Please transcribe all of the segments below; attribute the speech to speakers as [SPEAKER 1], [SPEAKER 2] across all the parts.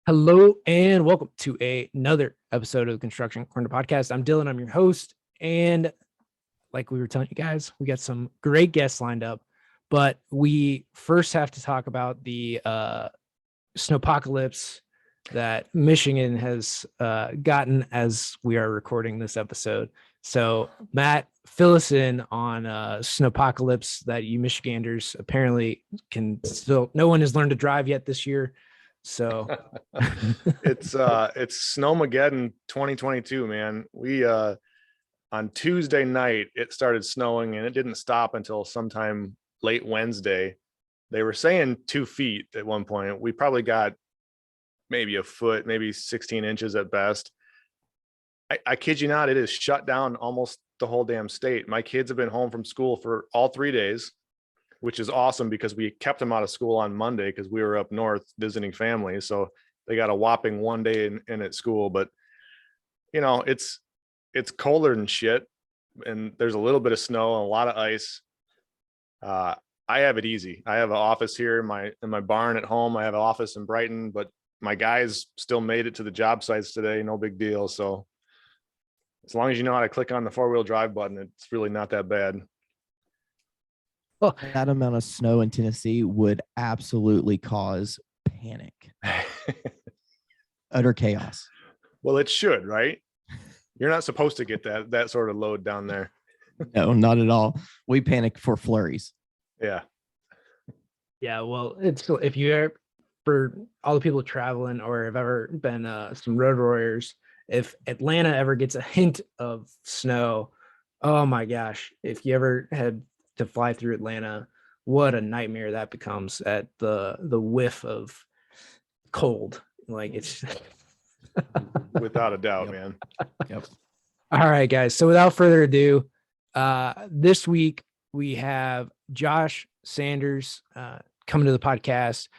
[SPEAKER 1] Hello and welcome to another episode of the Construction Corner Podcast. I'm Dylan, I'm your host. And like we were telling you guys, we got some great guests lined up, but we first have to talk about the snowpocalypse that Michigan has gotten as we are recording this episode. So Matt, fill us in on snowpocalypse that you Michiganders apparently can still, no one has learned to drive yet this year. So
[SPEAKER 2] it's Snowmageddon 2022, man. We on Tuesday night it started snowing and it didn't stop until sometime late Wednesday. They were saying 2 feet at one point. We probably got maybe a foot, maybe 16 inches at best. I kid you not, it is shut down almost the whole damn state. My kids have been home from school for all 3 days, which is awesome because we kept them out of school on Monday because we were up north visiting family. So they got a whopping 1 day in at school. But you know, it's colder than shit, and there's a little bit of snow and a lot of ice. I have it easy. I have an office here in my barn at home. I have an office in Brighton, but my guys still made it to the job sites today. No big deal. So as long as you know how to click on the 4-wheel drive button, it's really not that bad.
[SPEAKER 3] Well, that amount of snow in Tennessee would absolutely cause panic, utter chaos.
[SPEAKER 2] Well, it should, right? You're not supposed to get that sort of load down there.
[SPEAKER 3] No, not at all. We panic for flurries.
[SPEAKER 2] Yeah.
[SPEAKER 1] Yeah, well, it's if you are, for all the people traveling or have ever been some road warriors, if Atlanta ever gets a hint of snow, oh my gosh, if you ever had to fly through Atlanta, what a nightmare that becomes at the whiff of cold. Like it's
[SPEAKER 2] Without a doubt,
[SPEAKER 3] Yep.
[SPEAKER 2] man.
[SPEAKER 3] Yep.
[SPEAKER 1] All right, guys. So without further ado, this week we have Josh Sanders coming to the podcast.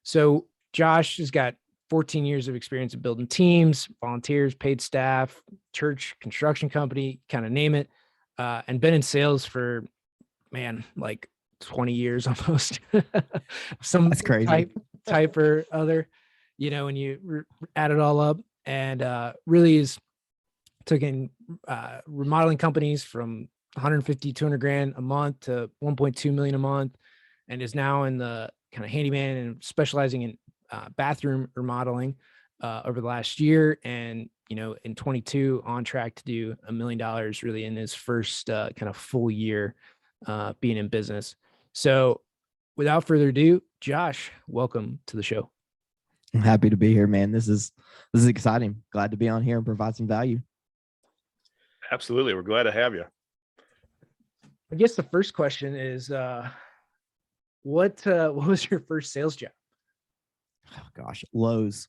[SPEAKER 1] So Josh has got 14 years of experience in building teams, volunteers, paid staff, church, construction company, kind of name it, and been in sales for, man, like 20 years almost.
[SPEAKER 3] That's crazy.
[SPEAKER 1] type or other, when you add it all up, and really is taking remodeling companies from 150, 200 grand a month to 1.2 million a month, and is now in the kind of handyman and specializing in bathroom remodeling over the last year. And, in 22 on track to do $1 million really in his first kind of full year being in business. So without further ado, Josh, welcome to the show.
[SPEAKER 3] I'm happy to be here, man. This is exciting. Glad to be on here and provide some value.
[SPEAKER 2] Absolutely. We're glad to have you.
[SPEAKER 1] I guess the first question is, what was your first sales job?
[SPEAKER 3] Oh, gosh, Lowe's.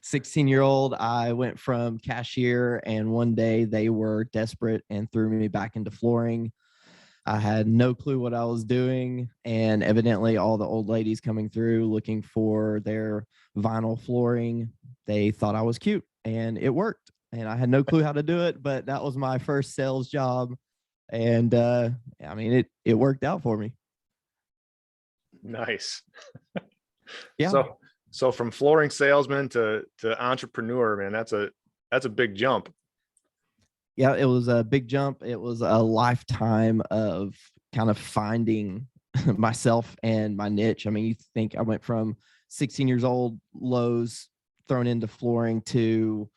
[SPEAKER 3] 16-year-old, I went from cashier, and one day they were desperate and threw me back into flooring. I had no clue what I was doing, and evidently all the old ladies coming through looking for their vinyl flooring, they thought I was cute, and it worked. And I had no clue how to do it, but that was my first sales job, and it worked out for me.
[SPEAKER 2] Nice.
[SPEAKER 3] Yeah.
[SPEAKER 2] So from flooring salesman to entrepreneur, man, that's a big jump.
[SPEAKER 3] Yeah, it was a big jump. It was a lifetime of kind of finding myself and my niche. I mean, you think I went from 16 years old, Lowe's, thrown into flooring, to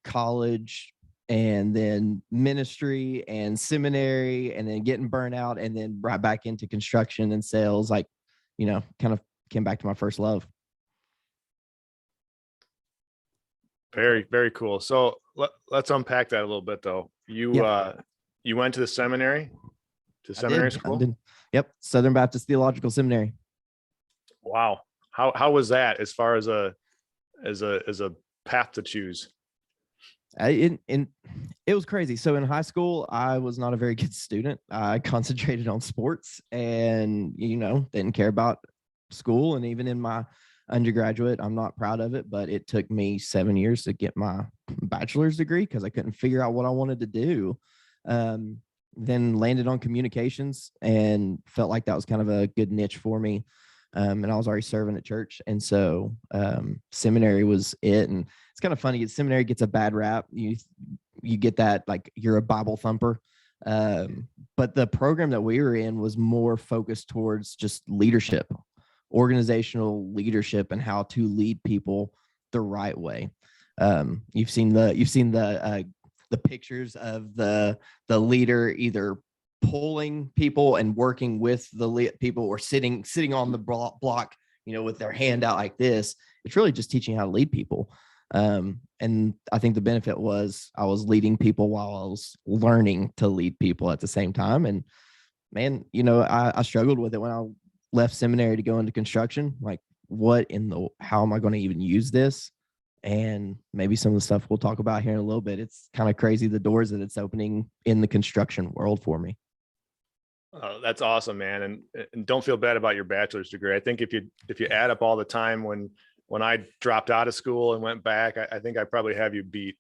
[SPEAKER 3] college, and then ministry and seminary, and then getting burnt out, and then right back into construction and sales. Like, kind of came back to my first love.
[SPEAKER 2] Very, very cool. So let's unpack that a little bit, though. You went to the seminary, seminary school?
[SPEAKER 3] Yep, Southern Baptist Theological Seminary.
[SPEAKER 2] Wow. How was that as far as a path to choose?
[SPEAKER 3] It was crazy. So in high school, I was not a very good student. I concentrated on sports and, didn't care about school. And even in my undergraduate, I'm not proud of it, but it took me 7 years to get my bachelor's degree because I couldn't figure out what I wanted to do. Then landed on communications and felt like that was kind of a good niche for me. And I was already serving at church. And so seminary was it. And it's kind of funny. Seminary gets a bad rap. You get that, like, you're a Bible thumper. But the program that we were in was more focused towards just leadership, organizational leadership, and how to lead people the right way. You've seen the pictures of the leader either pulling people and working with the people, or sitting on the block, with their hand out like this. It's really just teaching how to lead people. And I think the benefit was I was leading people while I was learning to lead people at the same time. And man, I struggled with it when I left seminary to go into construction. Like, how am I going to even use this? And maybe some of the stuff we'll talk about here in a little bit. It's kind of crazy, the doors that it's opening in the construction world for me.
[SPEAKER 2] That's awesome, man. And don't feel bad about your bachelor's degree. I think if you add up all the time when I dropped out of school and went back, I think I probably have you beat.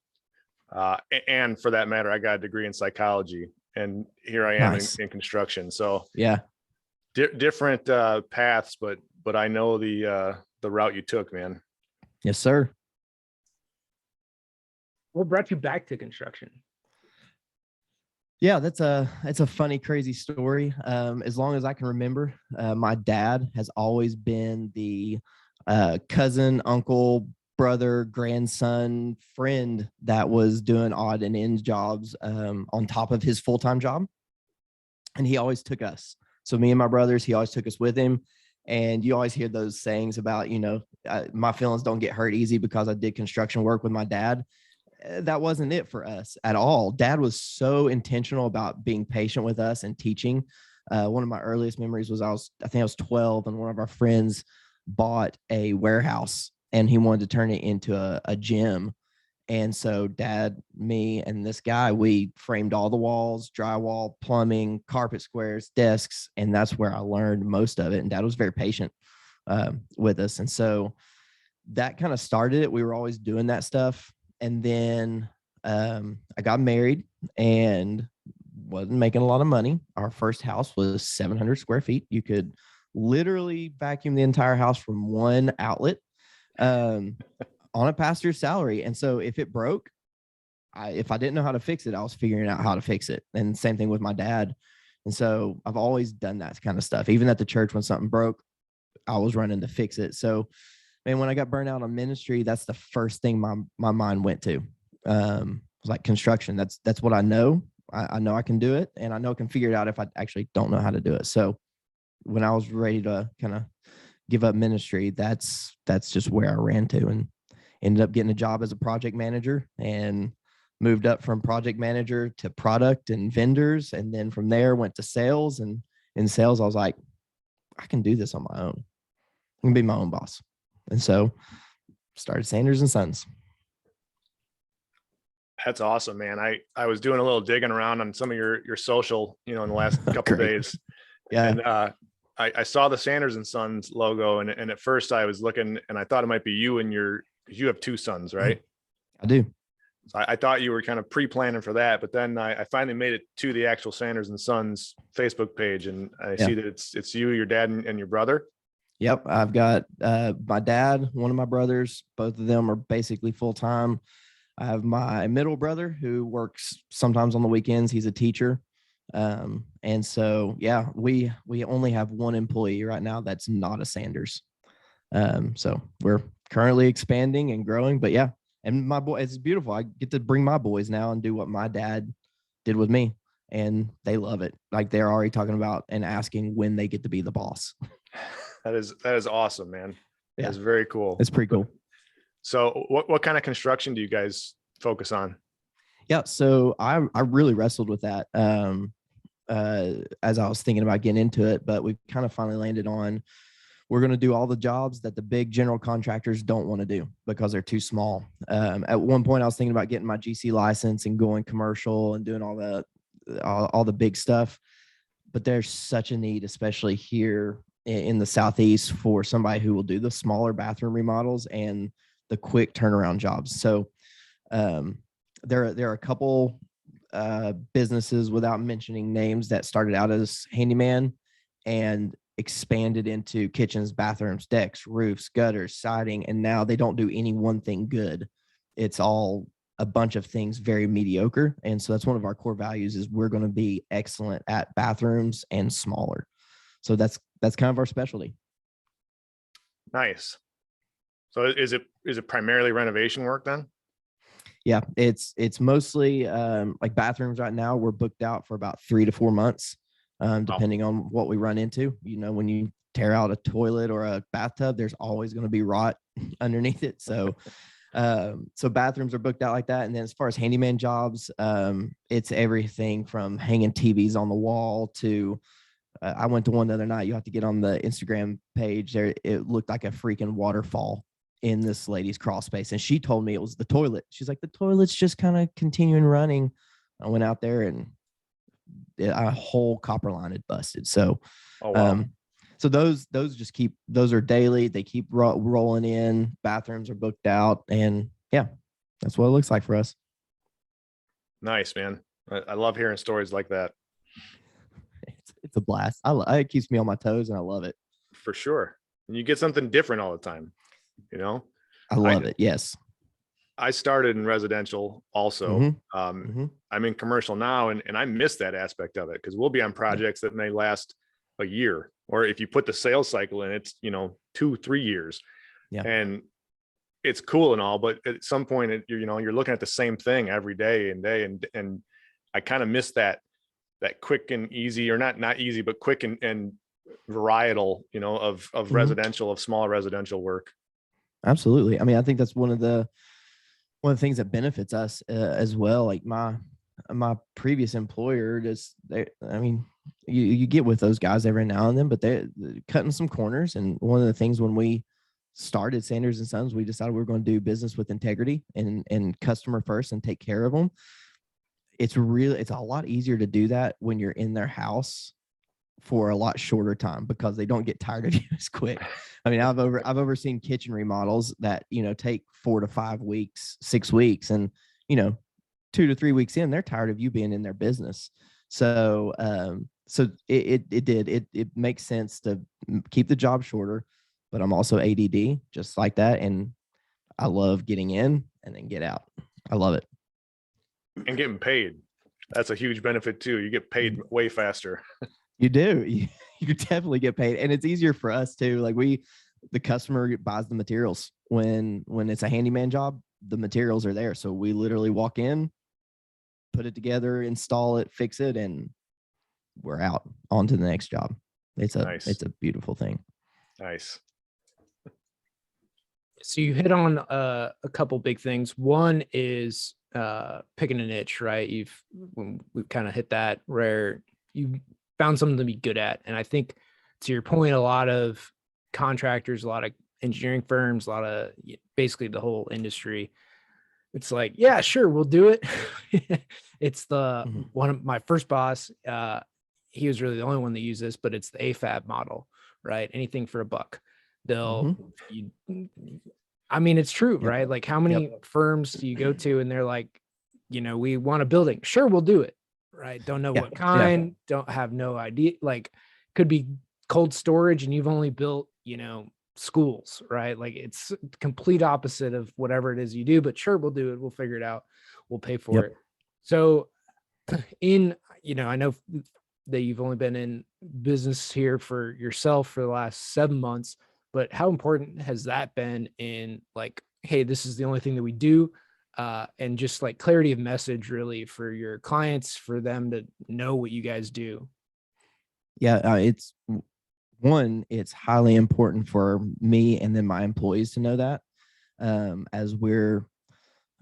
[SPEAKER 2] And for that matter, I got a degree in psychology, and here I am
[SPEAKER 3] Nice.
[SPEAKER 2] in construction. So
[SPEAKER 3] Yeah.
[SPEAKER 2] different paths, but I know the route you took, man.
[SPEAKER 3] Yes, sir.
[SPEAKER 1] What brought you back to construction?
[SPEAKER 3] Yeah, it's a funny, crazy story. As long as I can remember, my dad has always been the cousin, uncle, brother, grandson, friend that was doing odd and end jobs on top of his full-time job. And he always took us. So me and my brothers, he always took us with him. And you always hear those sayings about, my feelings don't get hurt easy because I did construction work with my dad. That wasn't it for us at all. Dad was so intentional about being patient with us and teaching. One of my earliest memories was I think I was 12, and one of our friends bought a warehouse and he wanted to turn it into a gym. And so Dad, me, and this guy, we framed all the walls, drywall, plumbing, carpet squares, desks, and that's where I learned most of it. And Dad was very patient with us. And so that kind of started it. We were always doing that stuff. And then I got married and wasn't making a lot of money. Our first house was 700 square feet. You could literally vacuum the entire house from one outlet on a pastor's salary. And so if it broke, if I didn't know how to fix it, I was figuring out how to fix it. And same thing with my dad. And so I've always done that kind of stuff. Even at the church, when something broke, I was running to fix it. So, man, when I got burned out on ministry, that's the first thing my mind went to. It was like construction. That's what I know. I know I can do it, and I know I can figure it out if I actually don't know how to do it. So when I was ready to kind of give up ministry, that's just where I ran to, and ended up getting a job as a project manager, and moved up from project manager to product and vendors. And then from there went to sales, and in sales, I was like, I can do this on my own. I can be my own boss. And so started Sanders and Sons.
[SPEAKER 2] That's awesome, man. I was doing a little digging around on some of your social, in the last couple of days.
[SPEAKER 3] Yeah.
[SPEAKER 2] And I saw the Sanders and Sons logo, and at first I was looking and I thought it might be you and you have two sons, right?
[SPEAKER 3] I do.
[SPEAKER 2] So I thought you were kind of pre-planning for that, but then I finally made it to the actual Sanders and Sons Facebook page, and I see that it's you, your dad, and your brother.
[SPEAKER 3] Yep. I've got my dad, one of my brothers. Both of them are basically full-time. I have my middle brother who works sometimes on the weekends. He's a teacher. And so, yeah, we only have one employee right now that's not a Sanders. So we're currently expanding and growing, but yeah. And my boy, it's beautiful. I get to bring my boys now and do what my dad did with me, and they love it. Like, they're already talking about and asking when they get to be the boss.
[SPEAKER 2] That is awesome, man.
[SPEAKER 3] Yeah.
[SPEAKER 2] That's very cool.
[SPEAKER 3] It's pretty cool.
[SPEAKER 2] So what kind of construction do you guys focus on?
[SPEAKER 3] Yeah. So I really wrestled with that as I was thinking about getting into it, but we kind of finally landed on, we're going to do all the jobs that the big general contractors don't want to do because they're too small. At one point I was thinking about getting my GC license and going commercial and doing all the big stuff, but there's such a need, especially here in the Southeast, for somebody who will do the smaller bathroom remodels and the quick turnaround jobs. So there are a couple businesses, without mentioning names, that started out as handyman and expanded into kitchens, bathrooms, decks, roofs, gutters, siding, and now they don't do any one thing good. It's all a bunch of things very mediocre. And so that's one of our core values is we're going to be excellent at bathrooms and smaller. So that's kind of our specialty.
[SPEAKER 2] Nice. So is it primarily renovation work then?
[SPEAKER 3] Yeah, it's mostly like bathrooms right now. We're booked out for about 3 to 4 months, depending on what we run into. You know, when you tear out a toilet or a bathtub, there's always going to be rot underneath it. So, so bathrooms are booked out like that. And then as far as handyman jobs, it's everything from hanging TVs on the wall to I went to one the other night. You have to get on the Instagram page there. It looked like a freaking waterfall in this lady's crawl space. And she told me it was the toilet. She's like, the toilet's just kind of continuing running. I went out there and a whole copper line had busted. So,
[SPEAKER 2] Oh, wow.
[SPEAKER 3] so those are daily. They keep rolling in. Bathrooms are booked out. And yeah, that's what it looks like for us.
[SPEAKER 2] Nice, man. I love hearing stories like that.
[SPEAKER 3] It's a blast. It keeps me on my toes and I love it.
[SPEAKER 2] For sure. And you get something different all the time. You know,
[SPEAKER 3] I love it. Yes.
[SPEAKER 2] I started in residential also.
[SPEAKER 3] Mm-hmm.
[SPEAKER 2] I'm in commercial now and I miss that aspect of it because we'll be on projects that may last a year, or if you put the sales cycle in, it's, 2-3 years.
[SPEAKER 3] Yeah.
[SPEAKER 2] And it's cool and all, but at some point you're looking at the same thing every day and I kind of miss that quick and easy, or not easy, but quick and varietal, of
[SPEAKER 3] Mm-hmm.
[SPEAKER 2] residential, of smaller residential work.
[SPEAKER 3] Absolutely. I mean, I think that's one of the things that benefits us as well. Like my previous employer, you get with those guys every now and then, but they're cutting some corners. And one of the things when we started Sanders and Sons, we decided we were going to do business with integrity and customer first and take care of them. It's a lot easier to do that when you're in their house for a lot shorter time because they don't get tired of you as quick. I mean, I've overseen kitchen remodels that, take 4 to 5 weeks, 6 weeks, and, 2 to 3 weeks in, they're tired of you being in their business. So, it makes sense to keep the job shorter, but I'm also ADD just like that. And I love getting in and then get out. I love it.
[SPEAKER 2] And getting paid. That's a huge benefit too. You get paid way faster.
[SPEAKER 3] You do. You definitely get paid. And it's easier for us too. Like the customer buys the materials when it's a handyman job, the materials are there. So we literally walk in, put it together, install it, fix it, and we're out on to the next job. It's a beautiful thing.
[SPEAKER 2] Nice.
[SPEAKER 1] So you hit on a couple big things. One is picking a niche, right? We've kind of hit that where you found something to be good at. And I think to your point, a lot of contractors, a lot of engineering firms, a lot of basically the whole industry, it's like, yeah, sure, we'll do it. It's one of my first boss, he was really the only one that used this, but it's the AFAB model, right? Anything for a buck. I mean, it's true,
[SPEAKER 3] Yep.
[SPEAKER 1] right? Like how many firms do you go to and they're like, we want a building. Sure, we'll do it. Right. Don't know what kind, don't have no idea. Like could be cold storage and you've only built, schools, right? Like it's complete opposite of whatever it is you do, but sure, we'll do it. We'll figure it out. We'll pay for it. So I know that you've only been in business here for yourself for the last 7 months, but how important has that been in like, hey, this is the only thing that we do? And just like clarity of message really for your clients, for them to know what you guys do.
[SPEAKER 3] Yeah, it's highly important for me and then my employees to know that as we're,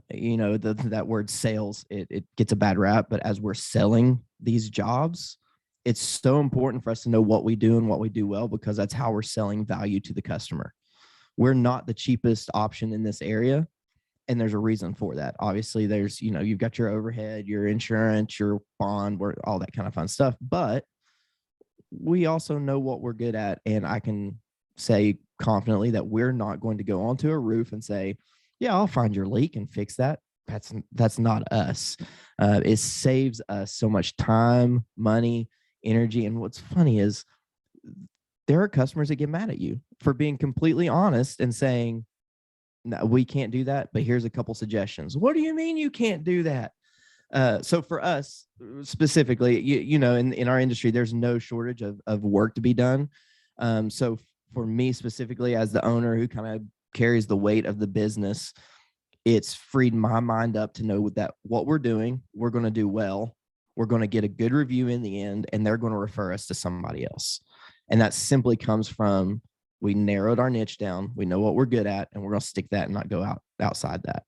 [SPEAKER 3] that word sales, it gets a bad rap, but as we're selling these jobs, it's so important for us to know what we do and what we do well, because that's how we're selling value to the customer. We're not the cheapest option in this area. And there's a reason for that. Obviously, there's, you've got your overhead, your insurance, your bond, all that kind of fun stuff. But we also know what we're good at. And I can say confidently that we're not going to go onto a roof and say, yeah, I'll find your leak and fix that. That's not us. It saves us so much time, money, energy. And what's funny is there are customers that get mad at you for being completely honest and saying, no, we can't do that, but here's a couple suggestions. What do you mean you can't do that? So for us specifically, you know, in our industry, there's no shortage of work to be done. So for me specifically, as the owner who kind of carries the weight of the business, it's freed my mind up to know that what we're doing, we're going to do well. We're going to get a good review in the end, and they're going to refer us to somebody else. And that simply comes from, we narrowed our niche down. We know what we're good at, and we're going to stick that and not go outside that.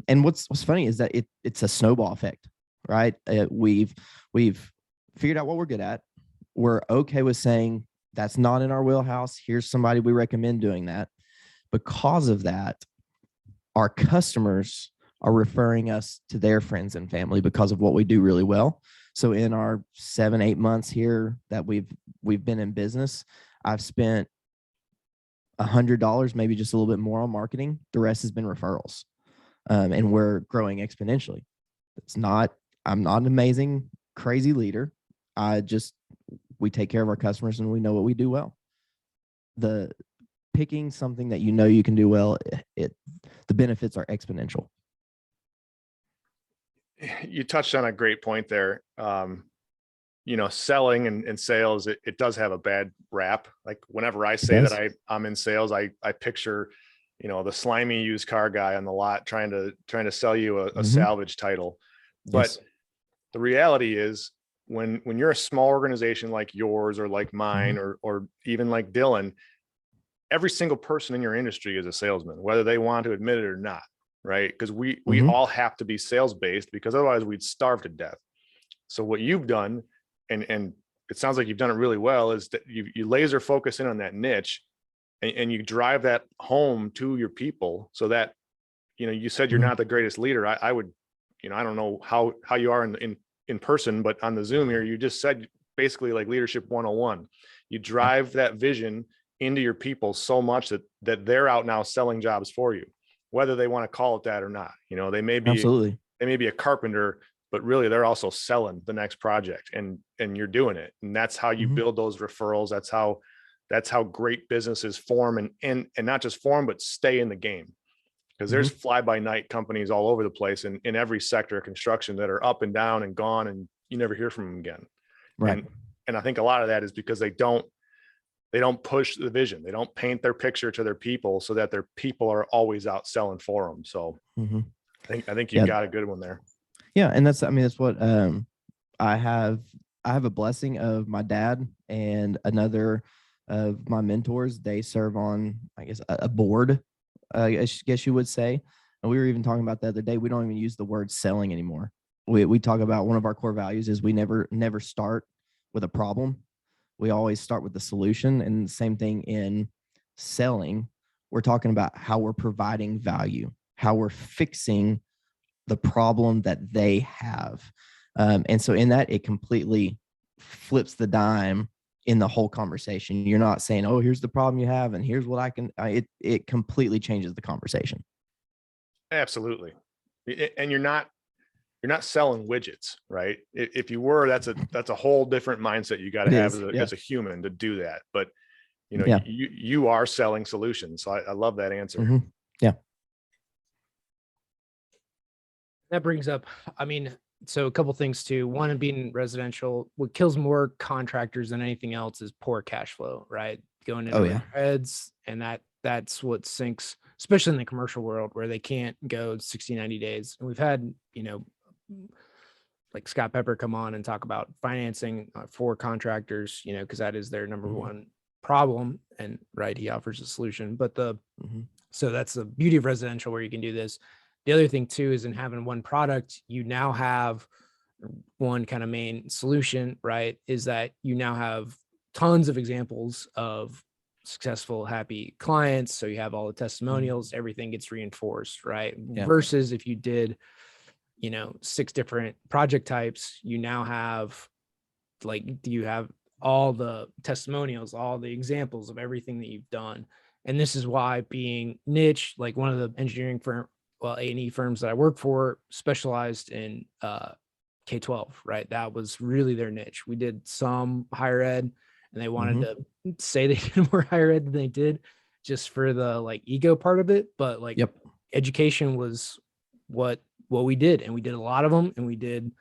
[SPEAKER 3] And what's funny is that it's a snowball effect, right? We've figured out what we're good at. We're okay with saying that's not in our wheelhouse. Here's somebody we recommend doing that. Because of that, our customers are referring us to their friends and family because of what we do really well. So in our 7-8 months here that we've been in business, I've spent $100, maybe just a little bit more on marketing. The rest has been referrals. And we're growing exponentially. I'm not an amazing, crazy leader. We take care of our customers and we know what we do well. The picking something that you know you can do well, the benefits are exponential.
[SPEAKER 2] You touched on a great point there. You know, selling and sales, it does have a bad rap. Like whenever I say that I'm in sales, I picture, you know, the slimy used car guy on the lot trying to sell you a salvage title. But the reality is when you're a small organization like yours or like mine or even like Dylan, every single person in your industry is a salesman, whether they want to admit it or not, right? Because we all have to be sales based, because otherwise we'd starve to death. So what you've done, and it sounds like you've done it really well, is that you laser focus in on that niche and you drive that home to your people so that, you know, you said you're not the greatest leader. I would, you know, I don't know how you are in person, but on the Zoom here, you just said basically like leadership 101. You drive that vision into your people so much that they're out now selling jobs for you, whether they want to call it that or not. You know, they may be a carpenter, but really they're also selling the next project, and you're doing it. And that's how you build those referrals. That's how great businesses form and not just form, but stay in the game. Because there's fly by night companies all over the place in every sector of construction that are up and down and gone, and you never hear from them again.
[SPEAKER 3] Right.
[SPEAKER 2] And I think a lot of that is because they don't push the vision. They don't paint their picture to their people so that their people are always out selling for them. So I think you got a good one there.
[SPEAKER 3] Yeah. And that's what I have a blessing of my dad and another of my mentors. They serve on, I guess, a board, I guess you would say. And we were even talking about the other day, we don't even use the word selling anymore. We talk about one of our core values is we never start with a problem. We always start with the solution. And the same thing in selling. We're talking about how we're providing value, how we're fixing the problem that they have. And so in that, it completely flips the dime in the whole conversation. You're not saying, oh, here's the problem you have, and here's what I can, it completely changes the conversation.
[SPEAKER 2] Absolutely. And you're not selling widgets, right? If you were, that's a whole different mindset you got to have as a human to do that. But you know, you are selling solutions. So I love that answer.
[SPEAKER 3] Yeah.
[SPEAKER 1] That brings up, I mean, so a couple things too. One, being residential, what kills more contractors than anything else is poor cash flow, right? Going into their heads, and that's what sinks, especially in the commercial world where they can't go 60, 90 days. And we've had, you know, like Scott Pepper come on and talk about financing for contractors, you know, because that is their number one problem. And right, he offers a solution. But so that's the beauty of residential where you can do this. The other thing too is in having one product, you now have one kind of main solution, right? Is that you now have tons of examples of successful, happy clients. So you have all the testimonials, everything gets reinforced, right? Yeah. Versus if you did, you know, 6 different project types, you now have you have all the testimonials, all the examples of everything that you've done. And this is why being niche, like one of the engineering A&E firms that I work for specialized in K-12, right? That was really their niche. We did some higher ed, and they wanted to say they did more higher ed than they did just for the like ego part of it. But like
[SPEAKER 3] Yep.
[SPEAKER 1] education was what we did, and we did a lot of them, and we did,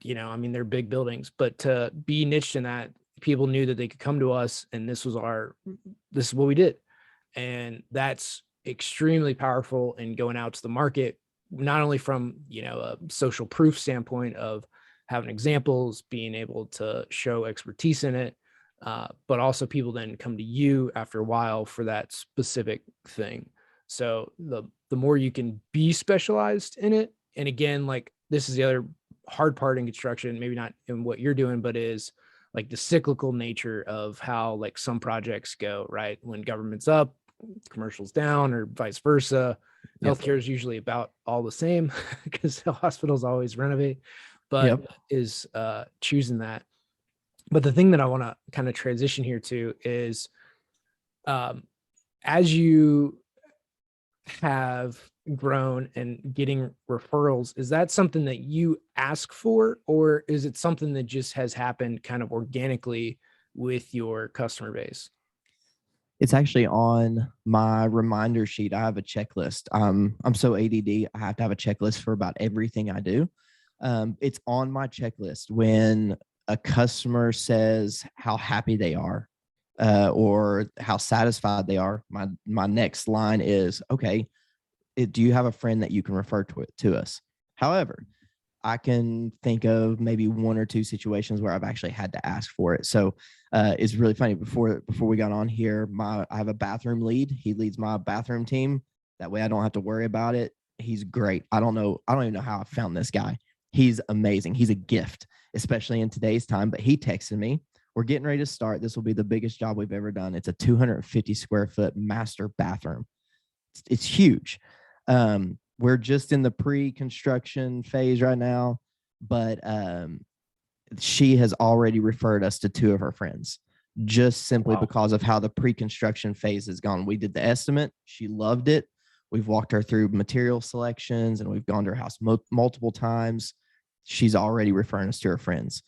[SPEAKER 1] you know, I mean, they're big buildings, but to be niched in that, people knew that they could come to us and this is what we did. And that's extremely powerful in going out to the market, not only from, you know, a social proof standpoint of having examples, being able to show expertise in it, but also people then come to you after a while for that specific thing. So the more you can be specialized in it, and again, like this is the other hard part in construction, maybe not in what you're doing, but is like the cyclical nature of how like some projects go, right? When government's up, commercial's down, or vice versa.
[SPEAKER 3] Yep.
[SPEAKER 1] Healthcare is usually about all the same because the hospitals always renovate, but
[SPEAKER 3] Yep.
[SPEAKER 1] is choosing that. But the thing that I want to kind of transition here to is as you have grown and getting referrals, is that something that you ask for, or is it something that just has happened kind of organically with your customer base?
[SPEAKER 3] It's actually on my reminder sheet. I have a checklist. I'm so ADD. I have to have a checklist for about everything I do. It's on my checklist when a customer says how happy they are or how satisfied they are. My next line is, okay, do you have a friend that you can refer to us? However, I can think of maybe one or two situations where I've actually had to ask for it. So it's really funny. Before we got on here, I have a bathroom lead. He leads my bathroom team. That way I don't have to worry about it. He's great. I don't even know how I found this guy. He's amazing. He's a gift, especially in today's time. But he texted me, we're getting ready to start. This will be the biggest job we've ever done. It's a 250 square foot master bathroom. It's huge. We're just in the pre-construction phase right now, but she has already referred us to two of her friends just simply because of how the pre-construction phase has gone. We did the estimate. She loved it. We've walked her through material selections and we've gone to her house multiple times. She's already referring us to her friends.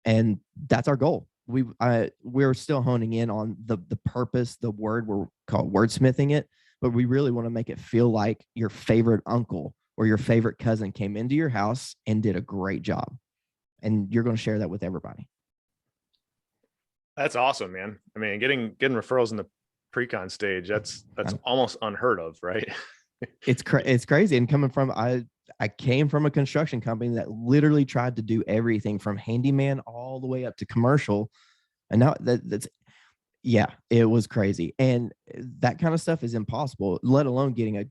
[SPEAKER 3] And that's our goal. We're still honing in on the purpose, the word, we're called wordsmithing it, but we really want to make it feel like your favorite uncle or your favorite cousin came into your house and did a great job. And you're going to share that with everybody.
[SPEAKER 2] That's awesome, man. I mean, getting referrals in the pre-con stage, that's almost unheard of, right?
[SPEAKER 3] It's crazy. And coming from, I came from a construction company that literally tried to do everything from handyman all the way up to commercial. And now yeah, it was crazy. And that kind of stuff is impossible, let alone getting a good